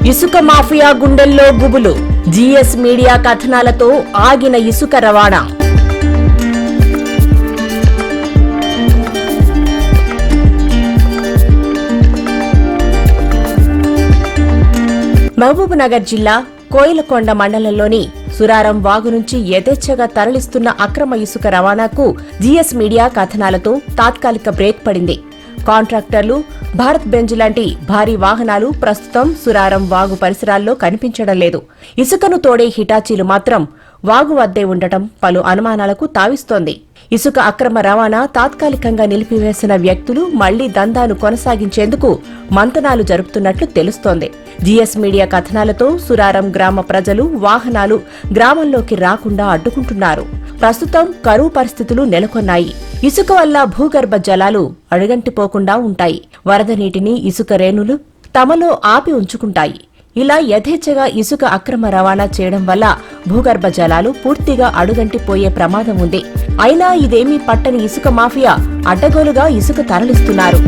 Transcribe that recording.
ఇసుక మాఫియా గుండెల్లో గుబులు. జీఎస్ మీడియా కథనాలతో ఆగిన ఇసుక రవాణా. మహబూబ్నగర్ జిల్లా కోయిలకొండ మండలంలోని సురారం వాగు నుంచి యథేచ్ఛగా తరలిస్తున్న అక్రమ ఇసుక రవాణాకు జీఎస్ మీడియా కథనాలతో తాత్కాలిక బ్రేక్ పడింది. కాంట్రాక్టర్లు, భారత్ బెంజ్ లాంటి భారీ వాహనాలు ప్రస్తుతం సురారం వాగు పరిసరాల్లో కనిపించడం లేదు. ఇసుకను తోడే హిటాచీలు మాత్రం వాగు వద్దే ఉండటం పలు అనుమానాలకు తావిస్తోంది. ఇసుక అక్రమ రవాణా తాత్కాలికంగా నిలిపివేసిన వ్యక్తులు మళ్లీ దందాను కొనసాగించేందుకు మంతనాలు జరుపుతున్నట్లు తెలుస్తోంది. జీఎస్ మీడియా కథనాలతో సురారం గ్రామ ప్రజలు, వాహనాలు గ్రామంలోకి రాకుండా అడ్డుకుంటున్నారు. ప్రస్తుతం కరువు పరిస్థితులు నెలకొన్నాయి. ఇసుక వల్ల భూగర్భ జలాలు అడుగంటిపోకుండా ఉంటాయి. వరద నీటిని ఇసుక రేణులు తమలో ఆపి ఉంచుకుంటాయి. ఇలా యథేచ్ఛగా ఇసుక అక్రమ రవాణా చేయడం వల్ల భూగర్భ జలాలు పూర్తిగా అడుగంటిపోయే ప్రమాదం ఉంది. అయినా ఇదేమీ పట్టని ఇసుక మాఫియా అడ్డగోలుగా ఇసుక తరలిస్తున్నారు.